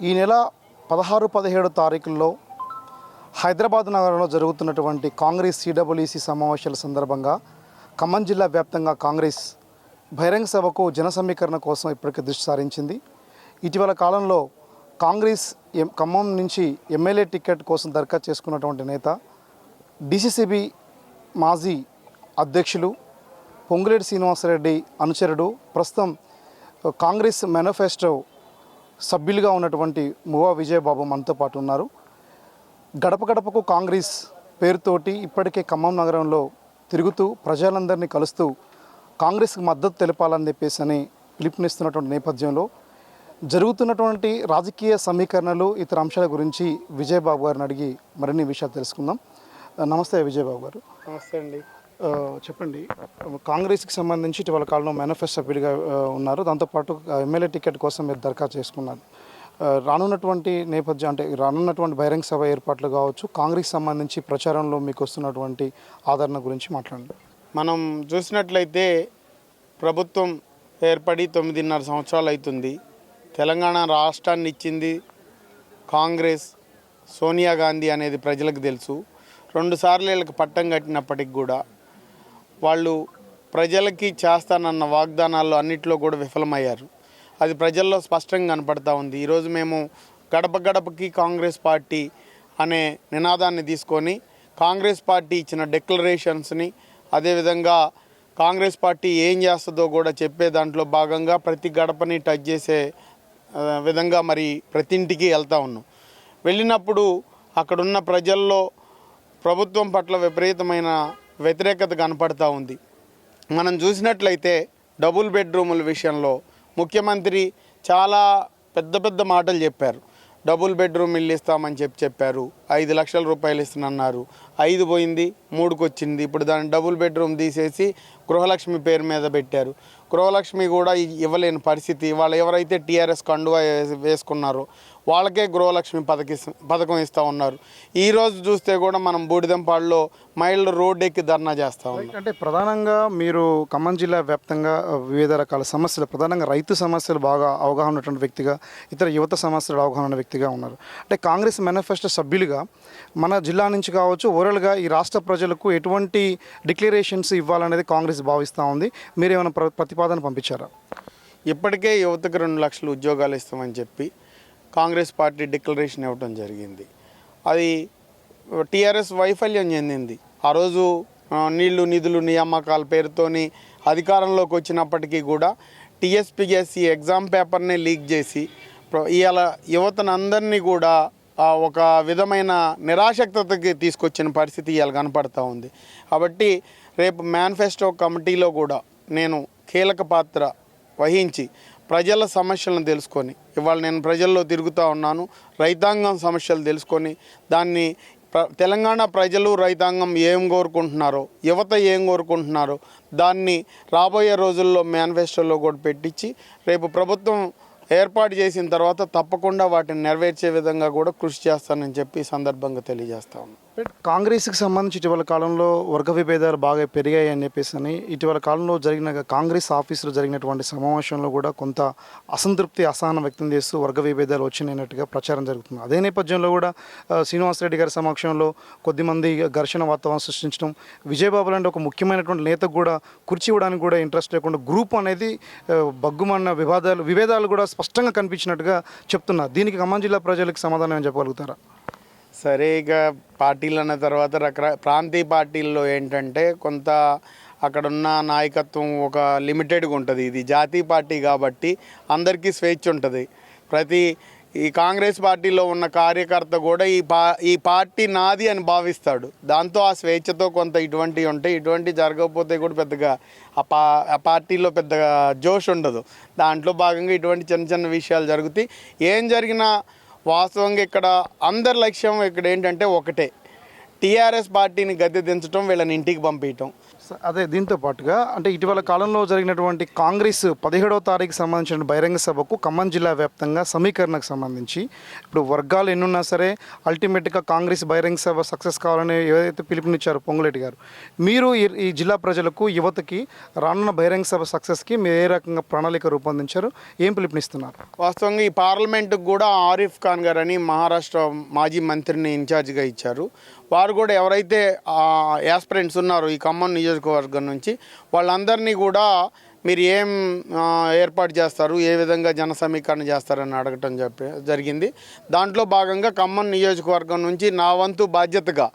ఈ నెల 16-17 తారీఖుల్లో హైదరాబాద్ నగరంలో జరుగుతున్నటువంటి కాంగ్రెస్ సిడబ్ల్యూసి సమావేశాల సందర్భంగా ఖమ్మం జిల్లా వ్యాప్తంగా కాంగ్రెస్ బహిరంగ సభకు జన సమీకరణ కోసం ఇప్పటికే దృష్టి సారించింది. ఇటీవల కాలంలో కాంగ్రెస్ ఖమ్మం నుంచి ఎమ్మెల్యే టికెట్ కోసం దరఖాస్తు చేసుకున్నటువంటి నేత డిసిసిబి మాజీ అధ్యక్షులు పొంగులేటి శ్రీనివాసరెడ్డి అనుచరుడు, ప్రస్తుతం కాంగ్రెస్ మేనిఫెస్టో సభ్యులుగా ఉన్నటువంటి మువ్వా విజయబాబు మనతో పాటు ఉన్నారు. గడప గడపకు కాంగ్రెస్ పేరుతోటి ఇప్పటికే ఖమ్మం నగరంలో తిరుగుతూ ప్రజలందరినీ కలుస్తూ కాంగ్రెస్కి మద్దతు తెలపాలని చెప్పేసి పిలుపునిస్తున్నటువంటి నేపథ్యంలో జరుగుతున్నటువంటి రాజకీయ సమీకరణలు, ఇతర అంశాల గురించి విజయబాబు గారిని అడిగి మరిన్ని విషయాలు తెలుసుకుందాం. నమస్తే విజయబాబు గారు. నమస్తే అండి. చెప్పండి, కాంగ్రెస్కి సంబంధించి ఇటీవల కాలంలో మేనిఫెస్టో సభ్యుడిగా ఉన్నారు, దాంతోపాటు ఎమ్మెల్యే టికెట్ కోసం మీరు దరఖాస్తు చేసుకున్నారు. రానున్నటువంటి నేపథ్యం అంటే రానున్నటువంటి బహిరంగ సభ ఏర్పాట్లు కావచ్చు, కాంగ్రెస్ సంబంధించి ప్రచారంలో మీకు వస్తున్నటువంటి ఆదరణ గురించి మాట్లాడండి. మనం చూసినట్లయితే ప్రభుత్వం ఏర్పడి 9.5 సంవత్సరాలు అవుతుంది. తెలంగాణ రాష్ట్రాన్ని ఇచ్చింది కాంగ్రెస్, సోనియా గాంధీ అనేది ప్రజలకు తెలుసు. 2 సార్లు వీళ్ళకి పట్టం కట్టినప్పటికి కూడా వాళ్ళు ప్రజలకి చేస్తానన్న వాగ్దానాల్లో అన్నింటిలో కూడా విఫలమయ్యారు. అది ప్రజల్లో స్పష్టంగా కనపడతా ఉంది. ఈరోజు మేము గడప గడపకి కాంగ్రెస్ పార్టీ అనే నినాదాన్ని తీసుకొని కాంగ్రెస్ పార్టీ ఇచ్చిన డిక్లరేషన్స్ని, అదేవిధంగా కాంగ్రెస్ పార్టీ ఏం చేస్తుందో కూడా చెప్పే దాంట్లో భాగంగా ప్రతి గడపని టచ్ చేసే విధంగా మరి ప్రతి ఇంటికి వెళ్తూ ఉన్నాం. వెళ్ళినప్పుడు అక్కడున్న ప్రజల్లో ప్రభుత్వం పట్ల విపరీతమైన వ్యతిరేకత కనపడతా ఉంది. మనం చూసినట్లయితే డబుల్ బెడ్రూముల విషయంలో ముఖ్యమంత్రి చాలా పెద్ద మాటలు చెప్పారు. డబుల్ బెడ్రూమ్ ఇల్లు ఇస్తామని చెప్పారు. 5 లక్షల రూపాయలు ఇస్తున్నారు. 5 పోయింది, 3కి వచ్చింది. ఇప్పుడు దాన్ని డబుల్ బెడ్రూమ్ తీసేసి గృహలక్ష్మి పేరు మీద పెట్టారు. గృహలక్ష్మి కూడా ఇవ్వలేని పరిస్థితి. వాళ్ళు ఎవరైతే టీఆర్ఎస్ కండువా వేసుకున్నారో వాళ్ళకే గృహలక్ష్మి పథకం ఇస్తూ ఉన్నారు. ఈరోజు చూస్తే కూడా మనం బూడిదంపాడులో మహిళలు రోడ్డు ఎక్కి ధర్నా చేస్తూ ఉన్నాం. అంటే ప్రధానంగా మీరు ఖమ్మం జిల్లా వ్యాప్తంగా వివిధ రకాల సమస్యలు, ప్రధానంగా రైతు సమస్యలు బాగా అవగాహన ఉన్నటువంటి వ్యక్తిగా, ఇతర యువత సమస్యలు అవగాహన ఉన్న వ్యక్తిగా ఉన్నారు. అంటే కాంగ్రెస్ మేనిఫెస్టో సభ్యులుగా మన జిల్లా నుంచి కావచ్చు, ఓవరాల్గా ఈ రాష్ట్ర ప్రజలకు ఎటువంటి డిక్లరేషన్స్ ఇవ్వాలనేది కాంగ్రెస్ భావిస్తూ ఉంది. మీరు ఏమైనా ప్రతిపాదన పంపించారా? ఇప్పటికే యువతకు 2 లక్షల ఉద్యోగాలు ఇస్తామని చెప్పి కాంగ్రెస్ పార్టీ డిక్లరేషన్ ఇవ్వడం జరిగింది. అది టీఆర్ఎస్ వైఫల్యం చెందింది. ఆ రోజు నీళ్లు నిధులు నియామకాల పేరుతోని అధికారంలోకి వచ్చినప్పటికీ కూడా టీఎస్పీఎస్సీ ఎగ్జామ్ పేపర్ని లీక్ చేసి ఇవాళ యువతనందరినీ కూడా ఒక విధమైన నిరాశక్తతకి తీసుకొచ్చిన పరిస్థితి ఇవాళ కనపడతా ఉంది. కాబట్టి రేపు మేనిఫెస్టో కమిటీలో కూడా నేను కీలక పాత్ర వహించి ప్రజల సమస్యలను తెలుసుకొని, ఇవాళ నేను ప్రజల్లో తిరుగుతూ ఉన్నాను, రైతాంగం సమస్యలు తెలుసుకొని దాన్ని తెలంగాణ ప్రజలు రైతాంగం ఏం కోరుకుంటున్నారో, యువత ఏం కోరుకుంటున్నారో దాన్ని రాబోయే రోజుల్లో మేనిఫెస్టోలో కూడా పెట్టించి రేపు ప్రభుత్వం ఏర్పాటు చేసిన తర్వాత తప్పకుండా వాటిని నెరవేర్చే విధంగా కూడా కృషి చేస్తానని చెప్పి సందర్భంగా తెలియజేస్తా ఉన్నాను. కాంగ్రెస్కి సంబంధించి ఇటీవల కాలంలో వర్గ విభేదాలు బాగా పెరిగాయి అని చెప్పేసి ఇటీవల కాలంలో జరిగిన కాంగ్రెస్ ఆఫీసులో జరిగినటువంటి సమావేశంలో కూడా కొంత అసంతృప్తి, అసహనం వ్యక్తం చేస్తూ వర్గ విభేదాలు వచ్చినట్టుగా ప్రచారం జరుగుతుంది. అదే నేపథ్యంలో కూడా శ్రీనివాసరెడ్డి గారి సమక్షంలో కొద్దిమంది ఘర్షణ వాతావరణం సృష్టించడం, విజయబాబు లాంటి ఒక ముఖ్యమైనటువంటి నేతకు కూడా కుర్చీ ఇవ్వడానికి కూడా ఇంట్రెస్ట్ లేకుండా గ్రూప్ అనేది బగ్గుమన్న విభేదాలు కూడా స్పష్టంగా కనిపించినట్టుగా చెప్తున్నారు. దీనికి ఖమ్మం జిల్లా ప్రజలకు సమాధానం ఏం చెప్పగలుగుతారా? సరే, ఇక పార్టీలు అన్న తర్వాత ప్రాంతీయ పార్టీల్లో ఏంటంటే కొంత అక్కడున్న నాయకత్వం ఒక లిమిటెడ్గా ఉంటుంది. ఇది జాతీయ పార్టీ కాబట్టి అందరికీ స్వేచ్ఛ ఉంటుంది. ఈ కాంగ్రెస్ పార్టీలో ఉన్న కార్యకర్త కూడా ఈ పార్టీ నాది అని భావిస్తాడు. దాంతో ఆ స్వేచ్ఛతో కొంత ఇటువంటివి ఉంటాయి. ఇటువంటి జరగకపోతే కూడా పెద్దగా ఆ పార్టీలో పెద్దగా జోష్ ఉండదు. దాంట్లో భాగంగా ఇటువంటి చిన్న విషయాలు జరుగుతాయి. ఏం జరిగినా వాస్తవంగా ఇక్కడ అందరి లక్ష్యం ఇక్కడ ఏంటంటే ఒకటే, టీఆర్ఎస్ పార్టీని గద్దె దించడం, వీళ్ళని ఇంటికి పంపించడం. అదే దీంతో పాటుగా అంటే ఇటీవల కాలంలో జరిగినటువంటి కాంగ్రెస్ 17వ తారీఖు సంబంధించిన బహిరంగ సభకు ఖమ్మం జిల్లా వ్యాప్తంగా సమీకరణకు సంబంధించి ఇప్పుడు వర్గాలు ఎన్నున్నా సరే అల్టిమేట్గా కాంగ్రెస్ బహిరంగ సభ సక్సెస్ కావాలని ఏదైతే పిలుపునిచ్చారో పొంగులేటి గారు, మీరు ఈ జిల్లా ప్రజలకు యువతకి రానున్న బహిరంగ సభ సక్సెస్కి మీరు ఏ రకంగా ప్రణాళిక రూపొందించారు, ఏం పిలుపునిస్తున్నారు? వాస్తవంగా ఈ పార్లమెంటుకు కూడా ఆరిఫ్ ఖాన్ గారు అని మహారాష్ట్ర మాజీ మంత్రిని ఇన్ఛార్జిగా ఇచ్చారు. వారు కూడా ఎవరైతే యాస్పిరెంట్స్ ఉన్నారో ఈ ఖమ్మం నియోజకవర్గం నుంచి వాళ్ళందరినీ కూడా మీరు ఏం ఏర్పాటు చేస్తారు, ఏ విధంగా జన సమీకరణ చేస్తారని అడగటం జరిగింది. దాంట్లో భాగంగా ఖమ్మం నియోజకవర్గం నుంచి నా వంతు బాధ్యతగా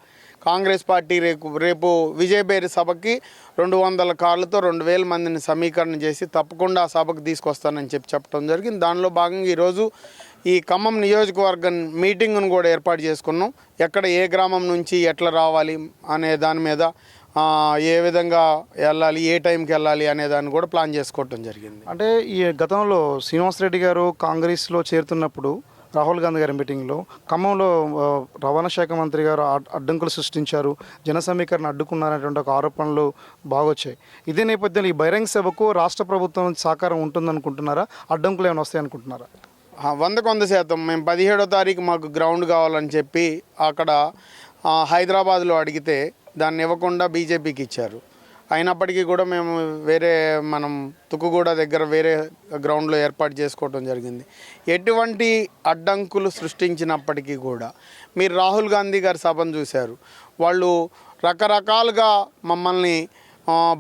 కాంగ్రెస్ పార్టీ రేపు విజయబేరి సభకి 200 కార్లతో 2000 మందిని సమీకరణ చేసి తప్పకుండా ఆ సభకు తీసుకొస్తానని చెప్పడం జరిగింది. దానిలో భాగంగా ఈరోజు ఈ ఖమ్మం నియోజకవర్గం మీటింగ్ను కూడా ఏర్పాటు చేసుకున్నాం. ఎక్కడ ఏ గ్రామం నుంచి ఎట్లా రావాలి అనే దాని మీద ఏ విధంగా వెళ్ళాలి, ఏ టైంకి వెళ్ళాలి అనే దాన్ని కూడా ప్లాన్ చేసుకోవటం జరిగింది. అంటే ఈ గతంలో శ్రీనివాసరెడ్డి గారు కాంగ్రెస్లో చేరుతున్నప్పుడు రాహుల్ గాంధీ గారి మీటింగ్లో ఖమ్మంలో రవాణా శాఖ మంత్రి గారు అడ్డంకులు సృష్టించారు, జన సమీకరణ అడ్డుకున్నారనేటువంటి ఒక ఆరోపణలు బాగొచ్చాయి. ఇదే నేపథ్యంలో ఈ బహిరంగ సభకు రాష్ట్ర ప్రభుత్వం సహకారం ఉంటుందనుకుంటున్నారా, అడ్డంకులు ఏమైనా వస్తాయనుకుంటున్నారా? 100% మేము 17వ తారీఖు మాకు గ్రౌండ్ కావాలని చెప్పి అక్కడ హైదరాబాద్లో అడిగితే దాన్ని ఇవ్వకుండా బీజేపీకి ఇచ్చారు. అయినప్పటికీ కూడా మేము మనం తుక్కుగూడ దగ్గర వేరే గ్రౌండ్లో ఏర్పాటు చేసుకోవడం జరిగింది. ఎటువంటి అడ్డంకులు సృష్టించినప్పటికీ కూడా మీరు రాహుల్ గాంధీ గారి సభను చూశారు. వాళ్ళు రకరకాలుగా మమ్మల్ని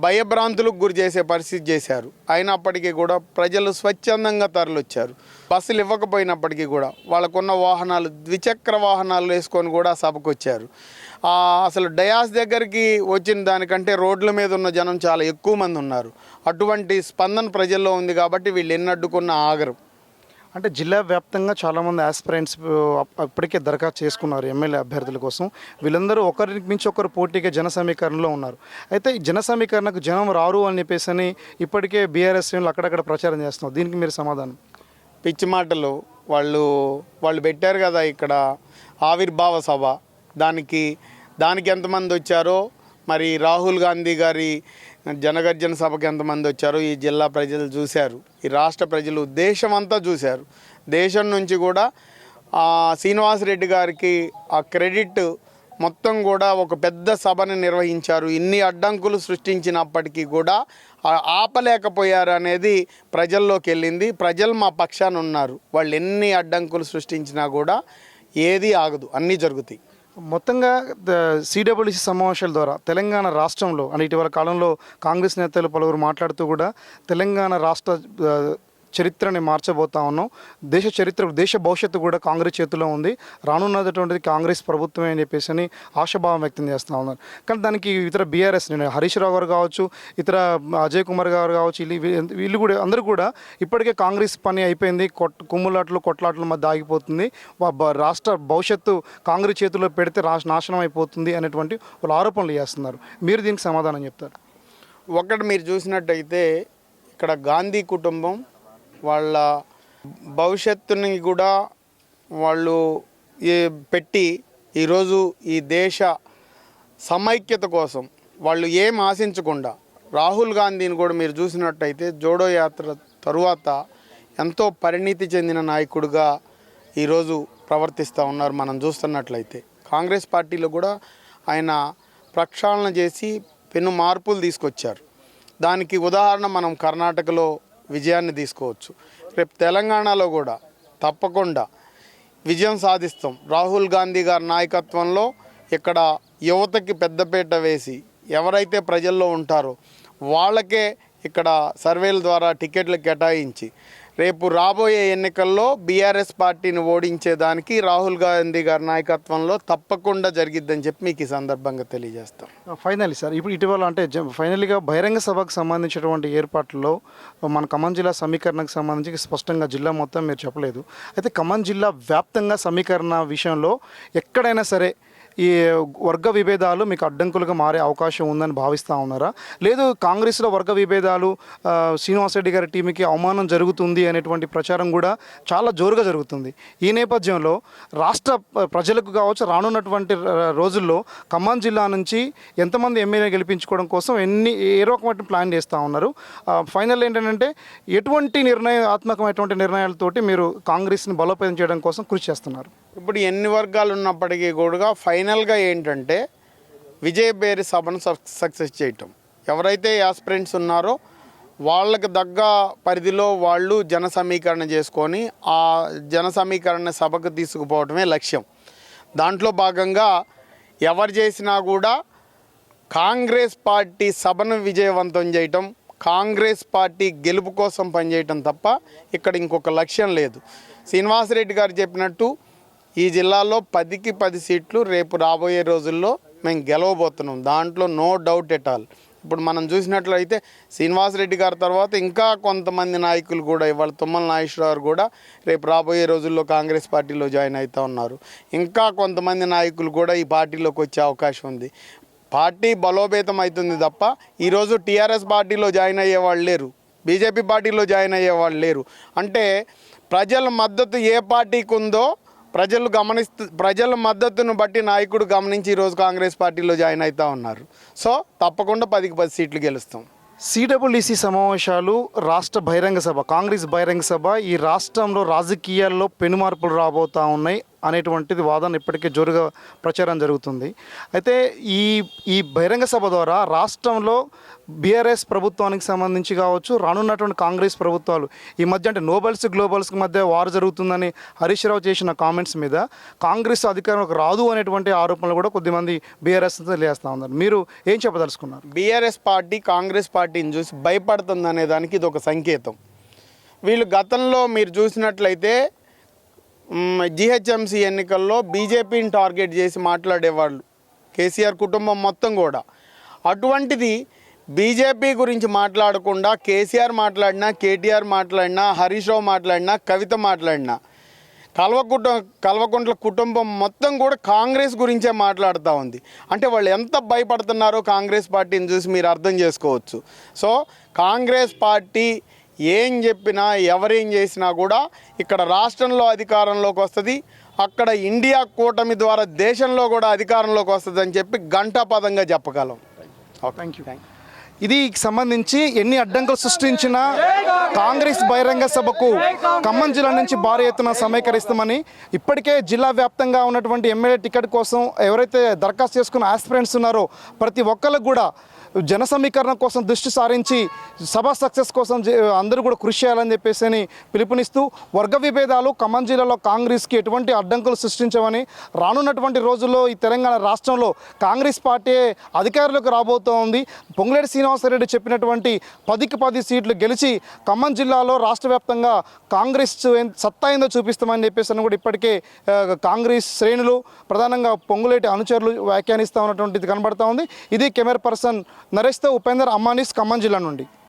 భయభ్రాంతులకు గురి చేసే పరిస్థితి చేశారు. అయినప్పటికీ కూడా ప్రజలు స్వచ్ఛందంగా తరలిచ్చారు. బస్సులు ఇవ్వకపోయినప్పటికీ కూడా వాళ్ళకున్న వాహనాలు, ద్విచక్ర వాహనాలు వేసుకొని కూడా సభకు వచ్చారు. అసలు డయాస్ దగ్గరికి వచ్చిన దానికంటే రోడ్ల మీద ఉన్న జనం చాలా ఎక్కువ మంది ఉన్నారు. అటువంటి స్పందన ప్రజల్లో ఉంది కాబట్టి వీళ్ళు ఎన్ని అడ్డుకున్న ఆగరు. అంటే జిల్లా వ్యాప్తంగా చాలామంది ఆస్పిరెంట్స్ ఇప్పటికే దరఖాస్తు చేసుకున్నారు ఎమ్మెల్యే అభ్యర్థుల కోసం. వీళ్ళందరూ ఒకరికి మించి ఒకరు పోటీగా జన సమీకరణలో ఉన్నారు. అయితే ఈ జన సమీకరణకు జనం రారు అని చెప్పేసి అని ఇప్పటికే బీఆర్ఎస్ శ్రేణులు అక్కడక్కడ ప్రచారం చేస్తున్నారు. దీనికి మీరు సమాధానం? పిచ్చి మాటలు. వాళ్ళు పెట్టారు కదా ఇక్కడ ఆవిర్భావ సభ, దానికి ఎంతమంది వచ్చారో, మరి రాహుల్ గాంధీ గారి జనగర్జన సభకి ఎంతమంది వచ్చారో ఈ జిల్లా ప్రజలు చూశారు, ఈ రాష్ట్ర ప్రజలు, దేశం అంతా చూశారు. దేశం నుంచి కూడా శ్రీనివాసరెడ్డి గారికి ఆ క్రెడిట్ మొత్తం కూడా ఒక పెద్ద సభను నిర్వహించారు. ఇన్ని అడ్డంకులు సృష్టించినప్పటికీ కూడా ఆపలేకపోయారు అనేది ప్రజల్లోకి వెళ్ళింది. ప్రజలు మా పక్షాన ఉన్నారు. వాళ్ళు ఎన్ని అడ్డంకులు సృష్టించినా కూడా ఏది ఆగదు, అన్నీ జరుగుతాయి. మొత్తంగా సిడబ్ల్యూసి సమావేశాల ద్వారా తెలంగాణ రాష్ట్రంలో అంటే ఇటీవల కాలంలో కాంగ్రెస్ నేతలు పలువురు మాట్లాడుతూ కూడా తెలంగాణ రాష్ట్ర చరిత్రని మార్చబోతా ఉన్నాం, దేశ భవిష్యత్తు కూడా కాంగ్రెస్ చేతిలో ఉంది, రానున్నటువంటిది కాంగ్రెస్ ప్రభుత్వమే అని చెప్పేసి అని ఆశాభావం వ్యక్తం చేస్తూ ఉన్నారు. కానీ దానికి ఇతర బీఆర్ఎస్ హరీష్ రావు గారు కావచ్చు, ఇతర అజయ్ కుమార్ గారు కావచ్చు, వీళ్ళు కూడా అందరూ కూడా ఇప్పటికే కాంగ్రెస్ పని అయిపోయింది, కుమ్ములాట్లు కొట్లాట్ల మధ్య ఆగిపోతుంది, రాష్ట్ర భవిష్యత్తు కాంగ్రెస్ చేతిలో పెడితే నాశనం అయిపోతుంది అనేటువంటి వాళ్ళు ఆరోపణలు చేస్తున్నారు. మీరు దీనికి సమాధానం చెప్తారు? ఒకటి మీరు చూసినట్టయితే ఇక్కడ గాంధీ కుటుంబం వాళ్ళ భవిష్యత్తుని కూడా వాళ్ళు పెట్టి ఈరోజు ఈ దేశ సమైక్యత కోసం వాళ్ళు ఏం ఆశించకుండా, రాహుల్ గాంధీని కూడా మీరు చూసినట్టయితే జోడో యాత్ర తరువాత ఎంతో పరిణితి చెందిన నాయకుడిగా ఈరోజు ప్రవర్తిస్తూ ఉన్నారు. మనం చూస్తున్నట్లయితే కాంగ్రెస్ పార్టీలో కూడా ఆయన ప్రక్షాళన చేసి పెను మార్పులు తీసుకొచ్చారు. దానికి ఉదాహరణ మనం కర్ణాటకలో విజయాన్ని తీసుకోవచ్చు. రేపు తెలంగాణలో కూడా తప్పకుండా విజయం సాధిస్తాం. రాహుల్ గాంధీ గారి నాయకత్వంలో ఇక్కడ యువతకి పెద్దపీట వేసి ఎవరైతే ప్రజల్లో ఉంటారో వాళ్ళకే ఇక్కడ సర్వేల ద్వారా టికెట్లు కేటాయించి రేపు రాబోయే ఎన్నికల్లో బీఆర్ఎస్ పార్టీని ఓడించేదానికి రాహుల్ గాంధీ గారి నాయకత్వంలో తప్పకుండా జరిగిద్దని చెప్పి మీకు ఈ సందర్భంగా తెలియజేస్తాం. ఫైనల్లీ సార్, ఇప్పుడు ఇటీవల అంటే ఫైనల్గా బహిరంగ సభకు సంబంధించినటువంటి ఏర్పాట్లలో మన ఖమ్మం జిల్లా సమీకరణకు సంబంధించి స్పష్టంగా జిల్లా మొత్తం మీరు చెప్పలేదు. అయితే ఖమ్మం జిల్లా వ్యాప్తంగా సమీకరణ విషయంలో ఎక్కడైనా సరే ఈ వర్గ విభేదాలు మీకు అడ్డంకులుగా మారే అవకాశం ఉందని భావిస్తూ ఉన్నారా? లేదు కాంగ్రెస్లో వర్గ విభేదాలు శ్రీనివాసరెడ్డి గారి టీంకి అవమానం జరుగుతుంది అనేటువంటి ప్రచారం కూడా చాలా జోరుగా జరుగుతుంది. ఈ నేపథ్యంలో రాష్ట్ర ప్రజలకు కావచ్చు రానున్నటువంటి రోజుల్లో ఖమ్మం జిల్లా నుంచి ఎంతమంది ఎమ్మెల్యే గెలిపించుకోవడం కోసం ఏ రకమైన ప్లాన్ చేస్తూ ఉన్నారు? ఫైనల్ ఏంటంటే ఎటువంటి నిర్ణయాత్మకమైనటువంటి నిర్ణయాలతోటి మీరు కాంగ్రెస్ని బలోపేతం చేయడం కోసం కృషి చేస్తున్నారు? ఇప్పుడు ఎన్ని వర్గాలు ఉన్నప్పటికీ కూడా ఫైనల్గా ఏంటంటే విజయబేరి సభను సక్సెస్ చేయటం. ఎవరైతే యాస్పిరెంట్స్ ఉన్నారో వాళ్ళకి దగ్గ పరిధిలో వాళ్ళు జన సమీకరణ చేసుకొని ఆ జన సమీకరణ సభకు తీసుకుపోవటమే లక్ష్యం. దాంట్లో భాగంగా ఎవరు చేసినా కూడా కాంగ్రెస్ పార్టీ సభను విజయవంతం చేయటం, కాంగ్రెస్ పార్టీ గెలుపు కోసం పనిచేయటం తప్ప ఇక్కడ ఇంకొక లక్ష్యం లేదు. శ్రీనివాసరెడ్డి గారు చెప్పినట్టు ఈ జిల్లాలో 10కి 10 సీట్లు రేపు రాబోయే రోజుల్లో మేము గెలవబోతున్నాం. దాంట్లో నో డౌట్ ఎట్ ఆల్. ఇప్పుడు మనం చూసినట్లయితే శ్రీనివాసరెడ్డి గారి తర్వాత ఇంకా కొంతమంది నాయకులు కూడా, ఇవాళ తుమ్మల నాగేశ్వరరావు కూడా రేపు రాబోయే రోజుల్లో కాంగ్రెస్ పార్టీలో జాయిన్ అవుతూ ఉన్నారు. ఇంకా కొంతమంది నాయకులు కూడా ఈ పార్టీలోకి వచ్చే అవకాశం ఉంది. పార్టీ బలోపేతం అవుతుంది తప్ప ఈరోజు టీఆర్ఎస్ పార్టీలో జాయిన్ అయ్యే వాళ్ళు లేరు, బీజేపీ పార్టీలో జాయిన్ అయ్యే వాళ్ళు లేరు. అంటే ప్రజల మద్దతు ఏ పార్టీకి ఉందో ప్రజల మద్దతును బట్టి నాయకుడు గమనించి ఈరోజు కాంగ్రెస్ పార్టీలో జాయిన్ అవుతూ ఉన్నారు. సో తప్పకుండా 10కి 10 సీట్లు గెలుస్తాం. సిడబ్ల్యూసి సమావేశాలు రాష్ట్ర బహిరంగ సభ, కాంగ్రెస్ బహిరంగ సభ ఈ రాష్ట్రంలో రాజకీయాల్లో పెనుమార్పులు రాబోతూ ఉన్నాయి అనేటువంటిది వాదన ఇప్పటికే జోరుగా ప్రచారం జరుగుతుంది. అయితే ఈ బహిరంగ సభ ద్వారా రాష్ట్రంలో బీఆర్ఎస్ ప్రభుత్వానికి సంబంధించి కావచ్చు, రానున్నటువంటి కాంగ్రెస్ ప్రభుత్వాలు ఈ మధ్య అంటే నోబెల్స్ గ్లోబల్స్కి మధ్య వారు జరుగుతుందని హరీష్ రావు చేసిన కామెంట్స్ మీద కాంగ్రెస్ అధికారంలోకి రాదు అనేటువంటి ఆరోపణలు కూడా కొద్దిమంది బీఆర్ఎస్ తెలియజేస్తూ ఉన్నారు. మీరు ఏం చెప్పదలుచుకున్నారు? బీఆర్ఎస్ పార్టీ కాంగ్రెస్ పార్టీని చూసి భయపడుతుంది అనే దానికి ఇది ఒక సంకేతం. వీళ్ళు గతంలో మీరు చూసినట్లయితే జిహెచ్ఎంసీ ఎన్నికల్లో బీజేపీని టార్గెట్ చేసి మాట్లాడేవాళ్ళు, కేసీఆర్ కుటుంబం మొత్తం కూడా. అటువంటిది బీజేపీ గురించి మాట్లాడకుండా కేసీఆర్ మాట్లాడినా, కేటీఆర్ మాట్లాడినా, హరీష్ రావు మాట్లాడినా, కవిత మాట్లాడినా, కల్వకుంట్ల కుటుంబం మొత్తం కూడా కాంగ్రెస్ గురించే మాట్లాడుతూ ఉంది. అంటే వాళ్ళు ఎంత భయపడుతున్నారో కాంగ్రెస్ పార్టీని చూసి మీరు అర్థం చేసుకోవచ్చు. సో కాంగ్రెస్ పార్టీ ఏం చెప్పినా ఎవరేం చేసినా కూడా ఇక్కడ రాష్ట్రంలో అధికారంలోకి వస్తుంది, అక్కడ ఇండియా కూటమి ద్వారా దేశంలో కూడా అధికారంలోకి వస్తుంది అని చెప్పి ఘంటాపదంగా చెప్పగలం. Thank you. ఇది సంబంధించి ఎన్ని అడ్డంకులు సృష్టించినా కాంగ్రెస్ బహిరంగ సభకు ఖమ్మం జిల్లా నుంచి భారీ ఎత్తున సమీకరిస్తామని ఇప్పటికే జిల్లా వ్యాప్తంగా ఉన్నటువంటి ఎమ్మెల్యే టికెట్ కోసం ఎవరైతే దరఖాస్తు చేసుకున్న ఆస్పిరెంట్స్ ఉన్నారో ప్రతి ఒక్కరికి కూడా జన సమీకరణ కోసం దృష్టి సారించి సభ సక్సెస్ కోసం అందరూ కూడా కృషి చేయాలని చెప్పేసి పిలుపునిస్తూ వర్గ విభేదాలు ఖమ్మం జిల్లాలో కాంగ్రెస్కి ఎటువంటి అడ్డంకులు సృష్టించమని, రానున్నటువంటి రోజుల్లో ఈ తెలంగాణ రాష్ట్రంలో కాంగ్రెస్ పార్టీ అధికారులకు రాబోతోంది. పొంగులేటి శ్రీనివాసరెడ్డి చెప్పినటువంటి 10కి 10 సీట్లు గెలిచి ఖమ్మం జిల్లాలో రాష్ట్ర వ్యాప్తంగా కాంగ్రెస్ సత్తా ఏందో చూపిస్తామని చెప్పేసి కూడా ఇప్పటికే కాంగ్రెస్ శ్రేణులు ప్రధానంగా పొంగులేటి అనుచరులు వ్యాఖ్యానిస్తూ ఉన్నటువంటిది కనబడతా ఉంది. ఇది కెమెరా పర్సన్ నరేష్తో ఉపేందర్, అమ్మానీస్, ఖమ్మం జిల్లా నుండి.